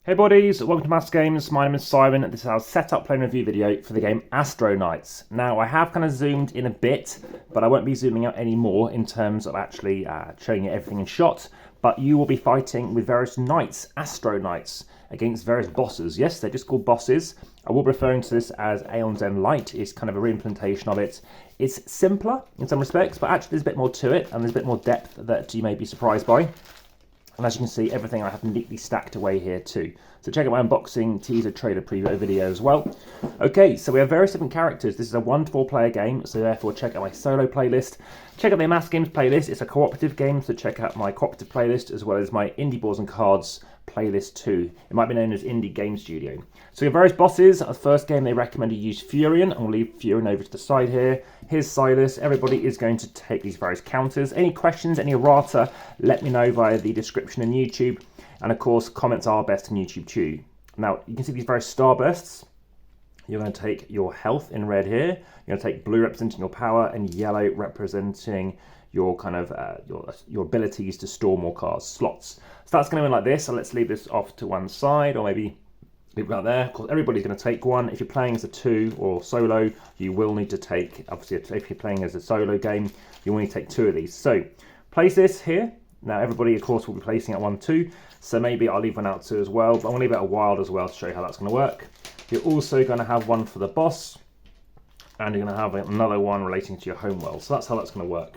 Hey buddies, welcome to AmassGames. My name is Simon. This is our setup play and review video for the game Astro Knights. Now I have kind of zoomed in a bit, but I won't be zooming out anymore in terms of actually showing you everything in shot. But you will be fighting with various knights, Astro Knights, against various bosses. Yes, they're just called bosses. I will be referring to this as Aeon's End Light. It's kind of a re-implementation of it. It's simpler in some respects, but actually there's a bit more to it, and there's a bit more depth that you may be surprised by. And as you can see, everything I have neatly stacked away here too. So check out my unboxing, teaser, trailer, preview video as well. Okay, so we have various different characters. This is a 1 to 4 player game, so therefore check out my solo playlist. Check out the AmassGames playlist. It's a cooperative game, so check out my cooperative playlist as well as my indie boards and cards playlist too. It might be known as Indie Game Studio. So we have various bosses. The first game they recommend you use Furion. I'm going to leave Furion over to the side here. Here's Silas. Everybody is going to take these various counters. Any questions, any errata, let me know via the description in YouTube. And of course, comments are best in YouTube too. Now, you can see these various starbursts. You're going to take your health in red here. You're going to take blue representing your power and yellow representing your kind of your abilities to store more cards, slots. So that's going to be like this. So let's leave this off to one side, or maybe leave it out there. Of course, everybody's going to take one. If you're playing as a 2 or solo, you will need to take, obviously, if you're playing as a solo game, you will need to take 2 of these. So place this here. Now, everybody, of course, will be placing at 1, 2. So maybe I'll leave one out too as well. But I'm going to leave it a wild as well to show you how that's going to work. You're also going to have one for the boss. And you're going to have another one relating to your homeworld. So that's how that's going to work.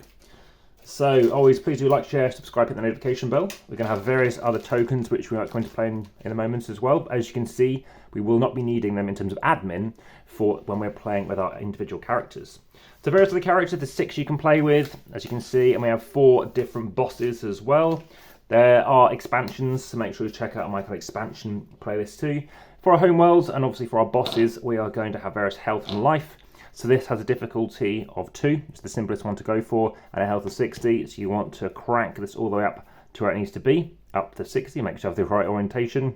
So always please do like, share, subscribe, hit the notification bell. We're going to have various other tokens which we are going to play in a moment as well. As you can see, we will not be needing them in terms of admin for when we're playing with our individual characters. So various other characters, there's 6 you can play with, as you can see, and we have 4 different bosses as well. There are expansions, so make sure you check out my expansion playlist too. For our homeworlds and obviously for our bosses, we are going to have various health and life. So this has a difficulty of 2, it's the simplest one to go for, and a health of 60, so you want to crank this all the way up to where it needs to be, up to 60, make sure you have the right orientation.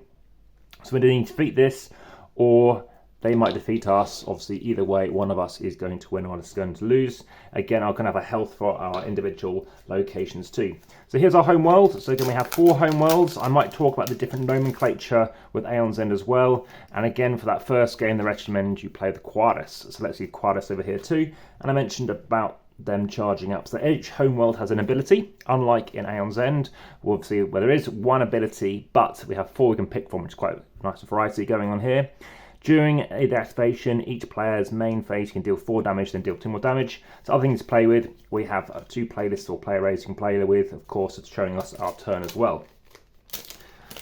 So we need to defeat this, or they might defeat us. Obviously, either way, one of us is going to win, one is going to lose. Again, I'm going to have a health for our individual locations too. So here's our home world. So again, we have 4 home worlds. I might talk about the different nomenclature with Aeon's End as well. And again, for that first game, they recommend you play the Quartus. So let's see Quartus over here too. And I mentioned about them charging up. So each homeworld has an ability, unlike in Aeon's End, obviously where there is one ability, but we have 4 we can pick from, which is quite a nice variety going on here. During the activation, each player's main phase can deal 4 damage, then deal 2 more damage. So other things to play with, we have 2 playlists or play arrays you can play with. Of course, it's showing us our turn as well.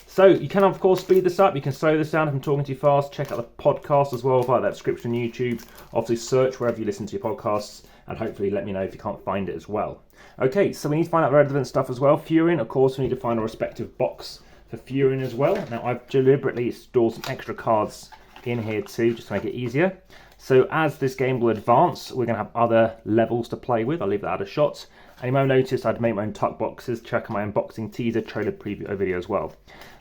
So you can, of course, speed this up. You can slow this down if I'm talking too fast. Check out the podcast as well via that description on YouTube. Obviously, search wherever you listen to your podcasts, and hopefully let me know if you can't find it as well. Okay, so we need to find out relevant stuff as well. Furion, of course, we need to find a respective box for Furion as well. Now, I've deliberately stored some extra cards in here too, just to make it easier. So as this game will advance, we're going to have other levels to play with. I'll leave that out of shot. And you might have noticed I'd make my own tuck boxes. Check out my unboxing, teaser, trailer, preview video as well.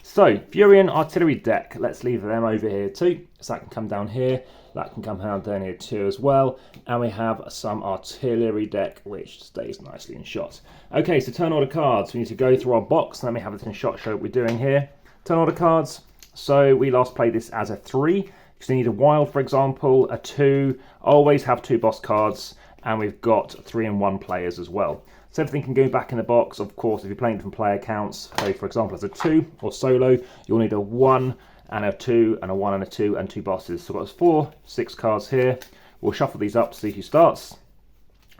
So Furion artillery deck, let's leave them over here too. So that can come down here, that can come down here too as well. And we have some artillery deck which stays nicely in shot. Okay, so turn order cards. We need to go through our box. Let me have this in shot, show what we're doing here. Turn order cards. So we last played this as a 3. So you need a wild, for example, a 2. Always have 2 boss cards, and we've got 3 and 1 players as well. So everything can go back in the box. Of course, if you're playing different player counts, so for example, as a 2 or solo, you'll need a 1 and a 2 and a 1 and a 2 and 2 bosses. So we've got 4, 6 cards here. We'll shuffle these up, see who starts.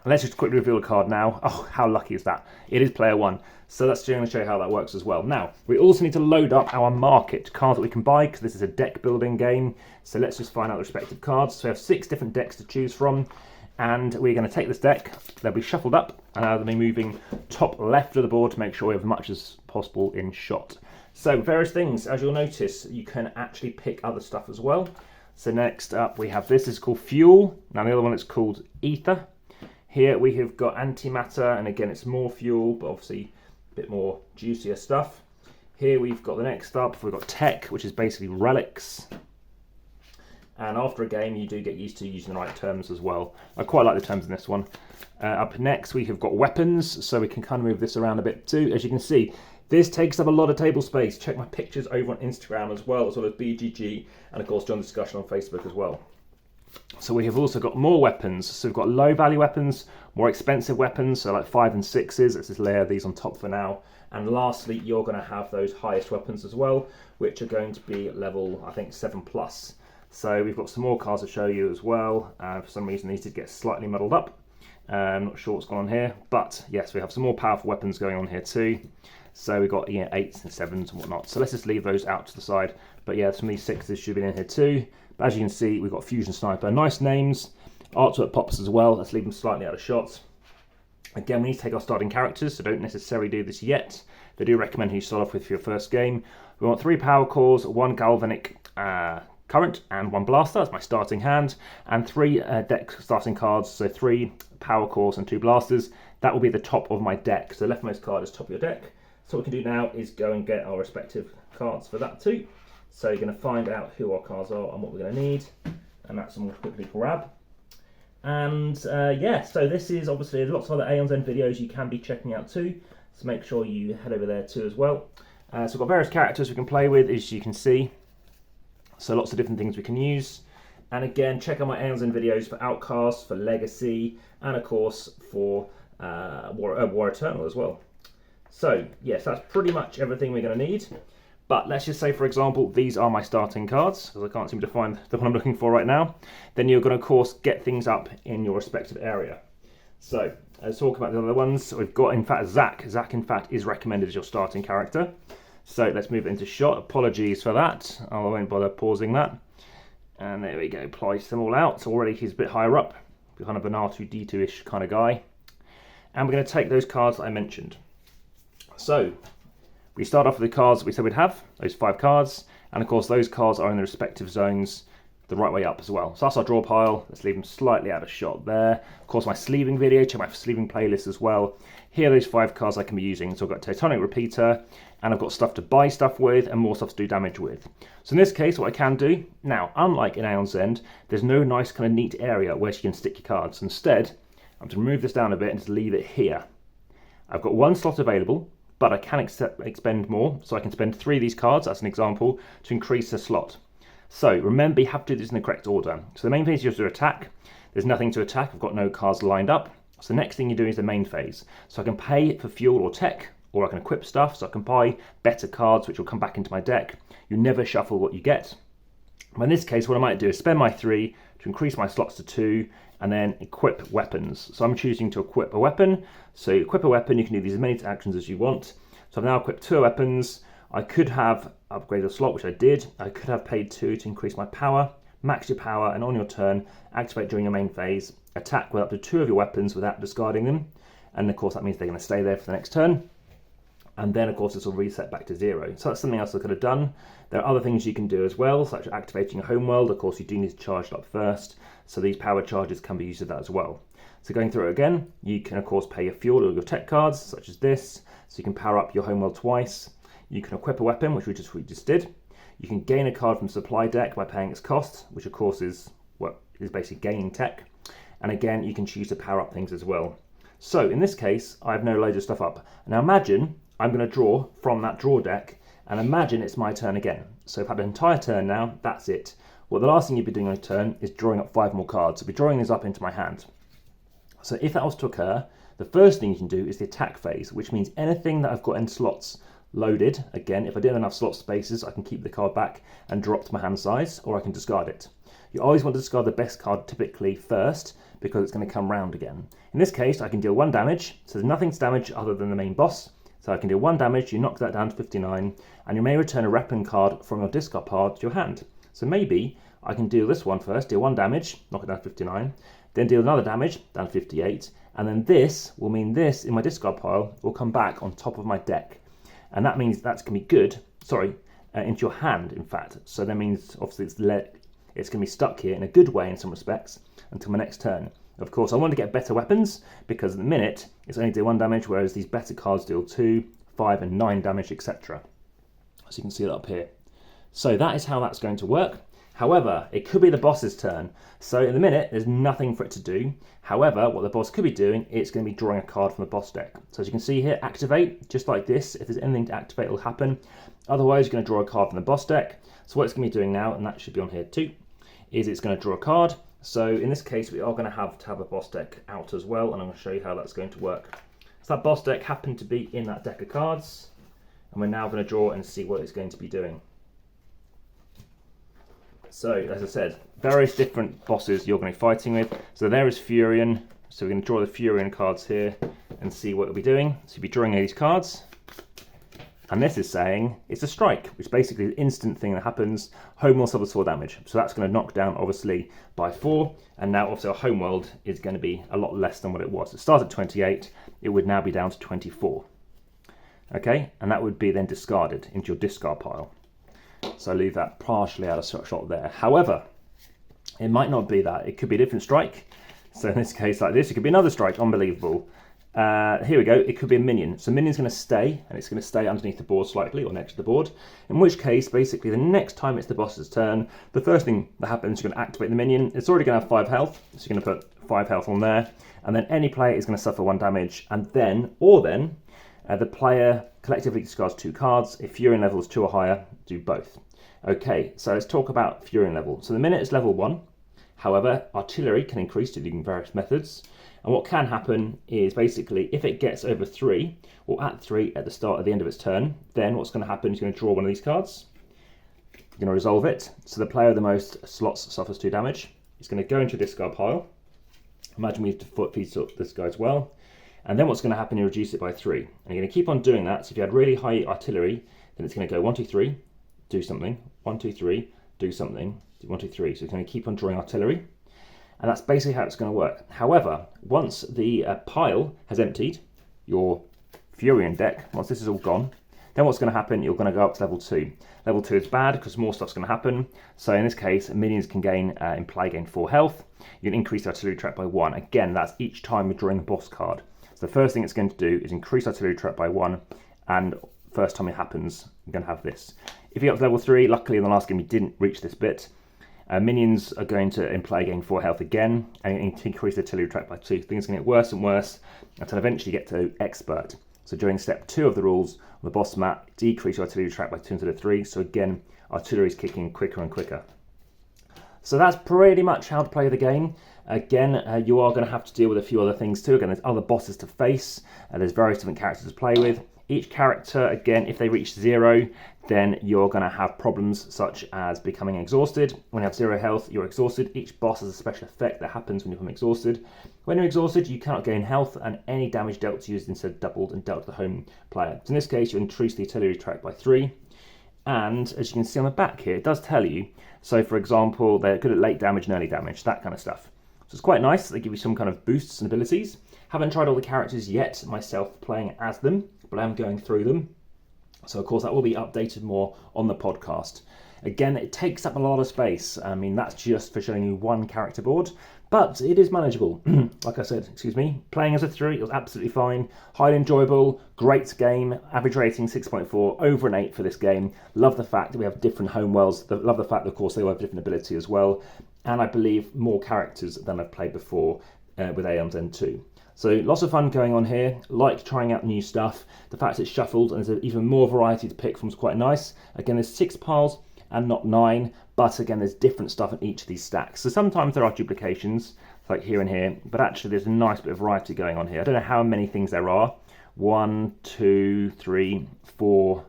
Let's just quickly reveal a card now. Oh, how lucky is that? It is player 1. So that's going to show you how that works as well. Now, we also need to load up our market cards that we can buy, because this is a deck building game. So let's just find out the respective cards. So we have 6 different decks to choose from. And we're going to take this deck. They'll be shuffled up. And they'll be moving top left of the board to make sure we have as much as possible in shot. So various things. As you'll notice, you can actually pick other stuff as well. So next up we have this is called Fuel. Now the other one is called Ether. Here we have got antimatter, and again it's more fuel, but obviously a bit more juicier stuff. Here we've got the next up, we've got tech, which is basically relics. And after a game you do get used to using the right terms as well. I quite like the terms in this one. Up next we have got weapons, so we can kind of move this around a bit too. As you can see, This takes up a lot of table space. Check my pictures over on Instagram as well as BGG, and of course join the discussion on Facebook as well. So we have also got more weapons. So we've got low value weapons, more expensive weapons, so like 5 and 6s. Let's just layer these on top for now. And lastly, you're going to have those highest weapons as well, which are going to be level, I think, 7+. So we've got some more cards to show you as well. For some reason, these did get slightly muddled up. I'm not sure what's going on here, but yes, we have some more powerful weapons going on here too. So we've got 8s and 7s and whatnot. So let's just leave those out to the side. But yeah, some of these 6s should be in here too. But as you can see, we've got Fusion Sniper. Nice names. Artwork pops as well. Let's leave them slightly out of shot. Again, we need to take our starting characters, so don't necessarily do this yet. They do recommend who you start off with for your first game. We want 3 power cores, 1 galvanic current, and 1 blaster. That's my starting hand. And 3 deck starting cards, so 3 power cores and 2 blasters. That will be the top of my deck. So the leftmost card is top of your deck. So what we can do now is go and get our respective cards for that too. So you're going to find out who our cards are and what we're going to need. And that's what we'll quickly grab. And yeah, so this is obviously lots of other Aeon's End videos you can be checking out too. So make sure you head over there too as well. So we've got various characters we can play with, as you can see. So lots of different things we can use. And again, check out my Aeon's End videos for Outcast, for Legacy, and of course for War Eternal as well. So yes, that's pretty much everything we're going to need. But let's just say, for example, these are my starting cards, because I can't seem to find the one I'm looking for right now. Then you're going to, of course, get things up in your respective area. So let's talk about the other ones. We've got, in fact, Zach. Zach, in fact, is recommended as your starting character. So let's move it into shot. Apologies for that. I won't bother pausing that. And there we go. Place them all out. So already he's a bit higher up. Kind of an R2-D2-ish kind of guy. And we're going to take those cards that I mentioned. So we start off with the cards we said we'd have, those 5 cards, and of course those cards are in the respective zones the right way up as well. So that's our draw pile. Let's leave them slightly out of shot there. Of course, my sleeving video, check my sleeving playlist as well. Here are those 5 cards I can be using. So I've got Tectonic Repeater, and I've got stuff to buy stuff with, and more stuff to do damage with. So in this case, what I can do, now, unlike in Aeon's End, there's no nice kind of neat area where you can stick your cards. Instead, I'm going to move this down a bit and just leave it here. I've got 1 slot available, but I can expend more, so I can spend 3 of these cards, as an example, to increase the slot. So remember, you have to do this in the correct order. So the main phase you have to attack. There's nothing to attack, I've got no cards lined up. So the next thing you do is the main phase. So I can pay for fuel or tech, or I can equip stuff, so I can buy better cards which will come back into my deck. You never shuffle what you get. But in this case, what I might do is spend my 3 to increase my slots to 2, and then equip weapons. So I'm choosing to equip a weapon. So equip a weapon, you can do these as many actions as you want. So I've now equipped 2 weapons. I could have upgraded a slot, which I did. I could have paid 2 to increase my power, max your power, and on your turn, activate during your main phase, attack with up to 2 of your weapons without discarding them. And of course that means they're going to stay there for the next turn. And then of course this will reset back to 0. So that's something else I could have done. There are other things you can do as well, such as activating a homeworld. Of course you do need to charge it up first, so these power charges can be used for that as well. So going through it again, you can of course pay your fuel or your tech cards, such as this, so you can power up your homeworld twice. You can equip a weapon, which we just did. You can gain a card from supply deck by paying its cost, which of course is basically gaining tech. And again, you can choose to power up things as well. So in this case, I have no loads of stuff up. Now imagine I'm going to draw from that draw deck, and imagine it's my turn again. So I've had an entire turn now, that's it. Well, the last thing you'd be doing on your turn is drawing up 5 more cards. I'll be drawing these up into my hand. So if that was to occur, the first thing you can do is the attack phase, which means anything that I've got in slots loaded. Again, if I didn't have enough slot spaces, I can keep the card back and drop to my hand size, or I can discard it. You always want to discard the best card typically first, because it's going to come round again. In this case, I can deal 1 damage, so there's nothing to damage other than the main boss. So I can deal 1 damage, you knock that down to 59, and you may return a weapon card from your discard pile to your hand. So maybe I can deal this one first, deal 1 damage, knock it down to 59, then deal another damage, down to 58, and then this will mean this in my discard pile will come back on top of my deck. And that means that's going to be good, into your hand, in fact. So that means, obviously, it's going to be stuck here in a good way in some respects until my next turn. Of course, I want to get better weapons, because at the minute, it's only deal 1 damage, whereas these better cards deal 2, 5, and 9 damage, etc. So you can see that up here. So that is how that's going to work. However, it could be the boss's turn. So in the minute, there's nothing for it to do. However, what the boss could be doing, it's going to be drawing a card from the boss deck. So as you can see here, activate, just like this. If there's anything to activate, it'll happen. Otherwise, you're going to draw a card from the boss deck. So what it's going to be doing now, and that should be on here too, is it's going to draw a card. So in this case, we are going to have a boss deck out as well, and I'm going to show you how that's going to work. So that boss deck happened to be in that deck of cards, and we're now going to draw and see what it's going to be doing. So, as I said, various different bosses you're going to be fighting with. So there is Furion. So we're going to draw the Furion cards here and see what it'll be doing. So you'll be drawing these cards. And this is saying it's a strike, which is basically the instant thing that happens. Home world suffers 4 damage. So that's going to knock down, obviously, by 4. And now, obviously, our home world is going to be a lot less than what it was. It started at 28. It would now be down to 24. Okay? And that would be then discarded into your discard pile. So I leave that partially out of shot there. However, it might not be that. It could be a different strike. So in this case like this, it could be another strike. Unbelievable. Here we go. It could be a minion. So minion's going to stay, and it's going to stay underneath the board slightly, or next to the board. In which case, basically, the next time it's the boss's turn, the first thing that happens, you're going to activate the minion. It's already going to have 5 health, so you're going to put 5 health on there. And then any player is going to suffer 1 damage. And then, the player collectively discards 2 cards. If Furion level is 2 or higher, do both. Okay, so let's talk about Furion level. So the minute it's level 1. However, artillery can increase using various methods. And what can happen is basically if it gets over 3, or at 3 at the end of its turn, then what's going to happen is you're going to draw one of these cards. You're going to resolve it. So the player with the most slots suffers 2 damage. It's going to go into a discard pile. Imagine we've defeated this guy as well. And then what's going to happen, you reduce it by 3. And you're going to keep on doing that. So if you had really high artillery, then it's going to go 1, 2, 3, do something. 1, 2, 3, do something. 1, 2, 3. So it's going to keep on drawing artillery. And that's basically how it's going to work. However, once the pile has emptied, your Furion deck, once this is all gone, then what's going to happen, you're going to go up to level 2. Level 2 is bad because more stuff's going to happen. So in this case, minions can gain, in play, gain 4 health. You can increase the artillery track by 1. Again, that's each time you're drawing the boss card. So the first thing it's going to do is increase artillery track by 1, and first time it happens, you're going to have this. If you get up to level 3, luckily in the last game you didn't reach this bit, minions are going to, in play, gain 4 health again, and increase the artillery track by 2. Things are going to get worse and worse until eventually you get to expert. So during step 2 of the rules, on the boss map, decrease your artillery track by 2 instead of 3. So again, artillery is kicking quicker and quicker. So that's pretty much how to play the game. Again, you are going to have to deal with a few other things too. Again, there's other bosses to face. There's various different characters to play with. Each character, again, if they reach 0, then you're going to have problems such as becoming exhausted. When you have 0 health, you're exhausted. Each boss has a special effect that happens when you become exhausted. When you're exhausted, you cannot gain health, and any damage dealt to you is instead doubled and dealt to the home player. So in this case, you increase the artillery track by 3. And as you can see on the back here, it does tell you. So for example, they're good at late damage and early damage, that kind of stuff. So it's quite nice. They give you some kind of boosts and abilities. Haven't tried all the characters yet myself playing as them, but I am going through them. So of course that will be updated more on the podcast. Again, it takes up a lot of space. I mean, that's just for showing you one character board, but it is manageable. Like I said, playing as a 3, it was absolutely fine. Highly enjoyable, great game, average rating 6.4, over an 8 for this game. Love the fact that we have different home worlds. Love the fact that, of course, they all have different ability as well. And I believe more characters than I've played before with Aeon's End 2. So lots of fun going on here, like trying out new stuff. The fact it's shuffled and there's even more variety to pick from is quite nice. Again, there's 6 piles and not 9, but again, there's different stuff in each of these stacks. So sometimes there are duplications, like here and here, but actually there's a nice bit of variety going on here. I don't know how many things there are. 1, 2, 3, 4,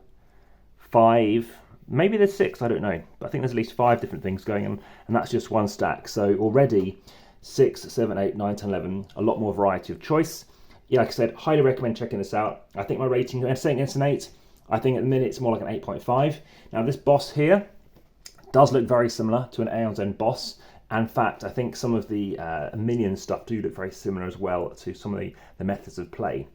5, maybe there's 6, I don't know. But I think there's at least 5 different things going on, and that's just one stack. So already 6, 7, 8, 9, 10, 11, a lot more variety of choice. Yeah, like I said, highly recommend checking this out. I think my rating, saying it's an 8, I think at the minute it's more like an 8.5. Now this boss here does look very similar to an Aeon's End boss. In fact, I think some of the minion stuff do look very similar as well to some of the methods of play.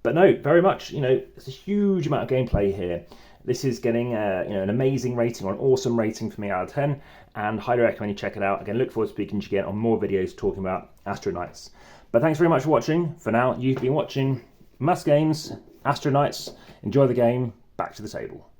But no, very much, it's a huge amount of gameplay here. This is getting an amazing rating, or an awesome rating for me out of 10, and highly recommend you check it out. Again, look forward to speaking to you again on more videos talking about Astro Knights. But thanks very much for watching. For now, you've been watching AmassGames, Astro Knights. Enjoy the game. Back to the table.